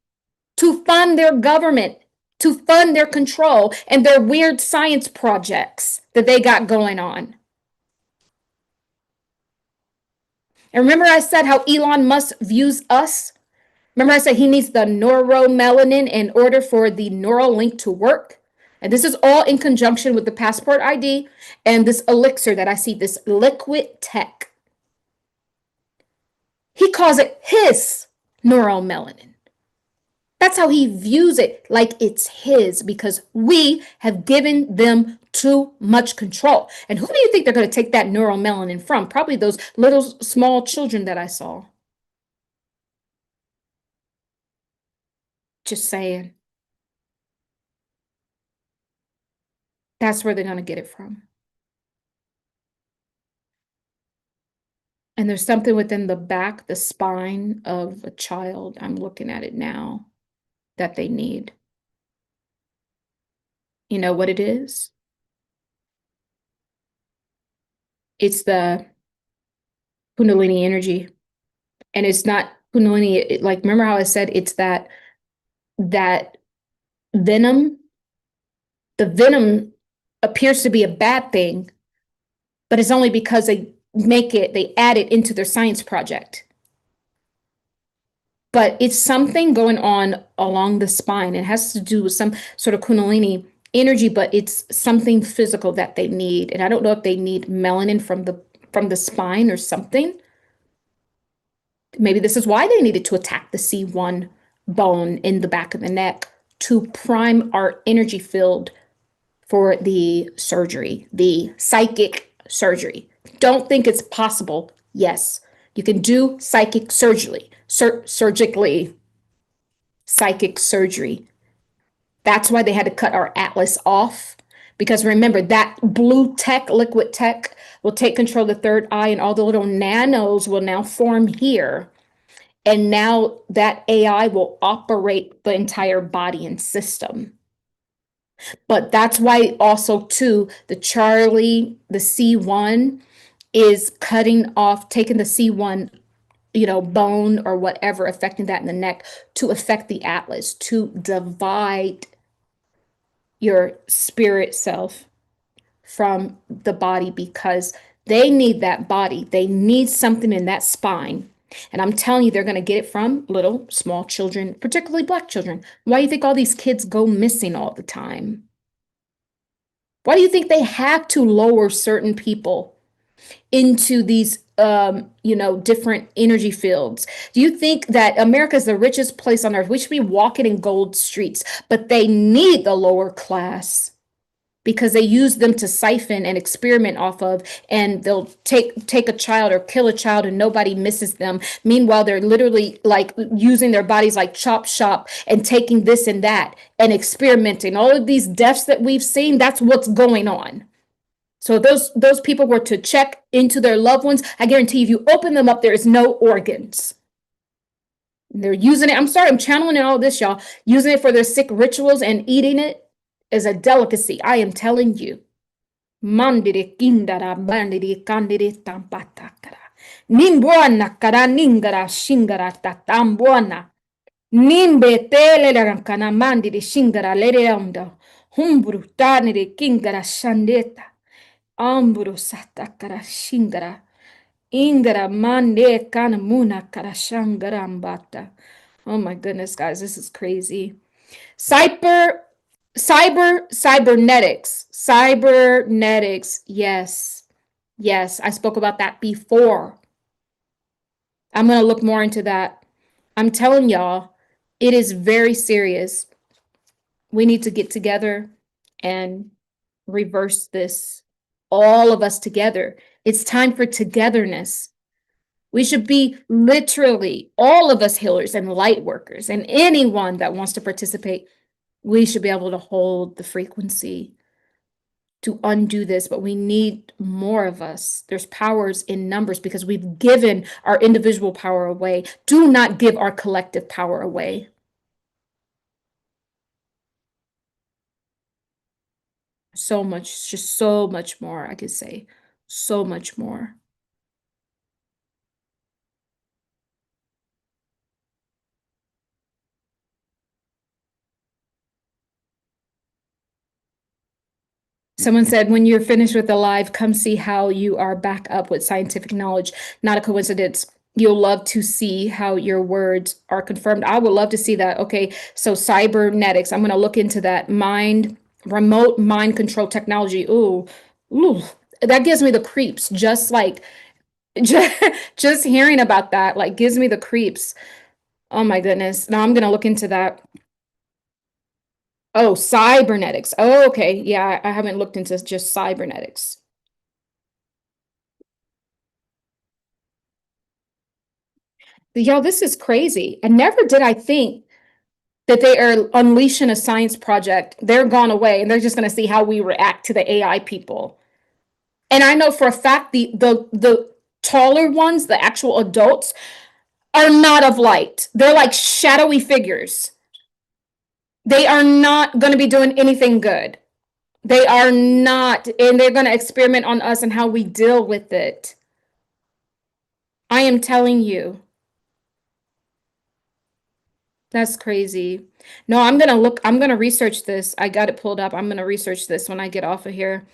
to fund their government, to fund their control and their weird science projects that they got going on. And remember I said how Elon Musk views us? Remember I said he needs the neuromelanin in order for the neural link to work? And this is all in conjunction with the passport ID and this elixir that I see, this liquid tech. He calls it his neuromelanin. That's how he views it, like it's his, because we have given them too much control. And who do you think they're going to take that neuromelanin from? Probably those little small children that I saw. Just saying. That's where they're going to get it from. And there's something within the back, the spine of a child, I'm looking at it now, that they need. You know what it is? It's the Kundalini energy. And it's not Kundalini, like, remember how I said it's that venom? The venom appears to be a bad thing, but it's only because they add it into their science project. But it's something going on along the spine. It has to do with some sort of Kundalini energy, but it's something physical that they need. And I don't know if they need melanin from the spine or something. Maybe this is why they needed to attack the C1 bone in the back of the neck to prime our energy field for the surgery, the psychic surgery. Don't think it's possible. Yes, you can do psychic surgery, surgically, psychic surgery. That's why they had to cut our atlas off. Because remember, that blue tech, liquid tech, will take control of the third eye, and all the little nanos will now form here. And now that AI will operate the entire body and system. But that's why also too, the C1 is cutting off, taking the C1, bone or whatever, affecting that in the neck to affect the atlas, to divide your spirit self from the body, because they need that body. They need something in that spine. And I'm telling you, they're going to get it from little small children, particularly Black children. Why do you think all these kids go missing all the time? Why do you think they have to lower certain people into these, different energy fields? Do you think that America is the richest place on earth? We should be walking in gold streets, but they need the lower class because they use them to siphon and experiment off of, and they'll take a child or kill a child and nobody misses them. Meanwhile, they're literally like using their bodies like chop shop and taking this and that and experimenting. All of these deaths that we've seen, that's what's going on. So if those people were to check into their loved ones, I guarantee if you open them up, there is no organs. They're using it. I'm sorry, I'm channeling in all this, y'all. Using it for their sick rituals and eating it is a delicacy. I am telling you. Mandiri kindara bandiri kandiri tampatakara. Nimbuana kara ningara shingara tatambuana. Nimbe tele kana mandiri shingara lereonda. Humbru taniri kingara shandeta. Amburu satakara shingara. Ingara mande kanamuna karashangarambata. Oh my goodness, guys, this is crazy. Cyper Cybernetics. Yes. Yes, I spoke about that before. I'm going to look more into that. I'm telling y'all, it is very serious. We need to get together and reverse this, all of us together. It's time for togetherness. We should be literally all of us healers and light workers and anyone that wants to participate. We should be able to hold the frequency to undo this, but we need more of us. There's powers in numbers because we've given our individual power away. Do not give our collective power away. So much, just so much more, I could say. So much more. Someone said, when you're finished with the live, come see how you are back up with scientific knowledge. Not a coincidence. You'll love to see how your words are confirmed. I would love to see that. Okay, so cybernetics, I'm going to look into that. Remote mind control technology. Ooh, that gives me the creeps. Just like, just, just hearing about that, like, gives me the creeps. Oh my goodness. Now I'm going to look into that. Oh, cybernetics. Oh, okay. Yeah, I haven't looked into just cybernetics. Yo, this is crazy. And never did I think that they are unleashing a science project. They're gone away and they're just going to see how we react to the AI people. And I know for a fact the taller ones, the actual adults, are not of light. They're like shadowy figures. They are not going to be doing anything good. They are not, and they're going to experiment on us and how we deal with it. I am telling you. That's crazy. No, I'm gonna research this. I got it pulled up. I'm gonna research this when I get off of here.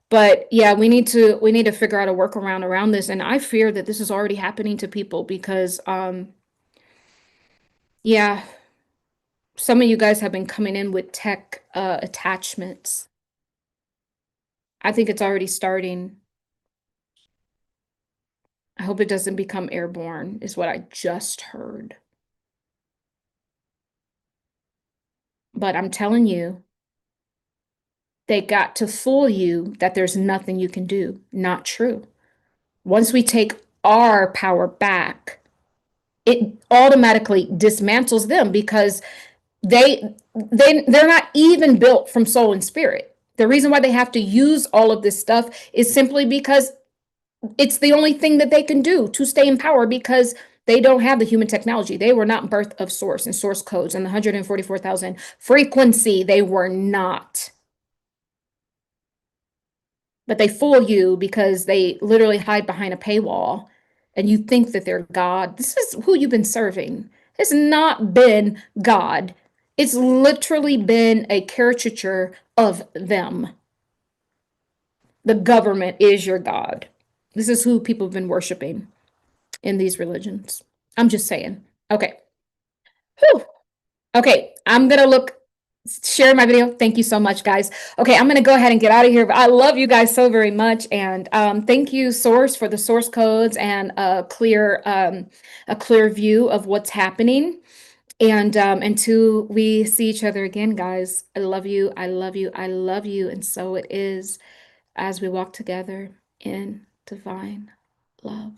But yeah, we need to figure out a workaround around this. And I fear that this is already happening to people because yeah, some of you guys have been coming in with tech attachments. I think it's already starting. I hope it doesn't become airborne, is what I just heard. But I'm telling you, they got to fool you that there's nothing you can do. Not true. Once we take our power back, it automatically dismantles them because they're not even built from soul and spirit. The reason why they have to use all of this stuff is simply because it's the only thing that they can do to stay in power because they don't have the human technology. They were not birth of source and source codes and the 144,000 frequency. They were not. But they fool you because they literally hide behind a paywall and you think that they're God. This is who you've been serving. It's not been God. It's literally been a caricature of them. The government is your God. This is who people have been worshiping in these religions. I'm just saying. Okay. Whew. Okay, I'm gonna share my video. Thank you so much, guys. Okay, I'm gonna go ahead and get out of here. But I love you guys so very much, and thank you, Source, for the source codes and a clear view of what's happening. And until we see each other again, guys, I love you. I love you. I love you, and so it is as we walk together in divine love.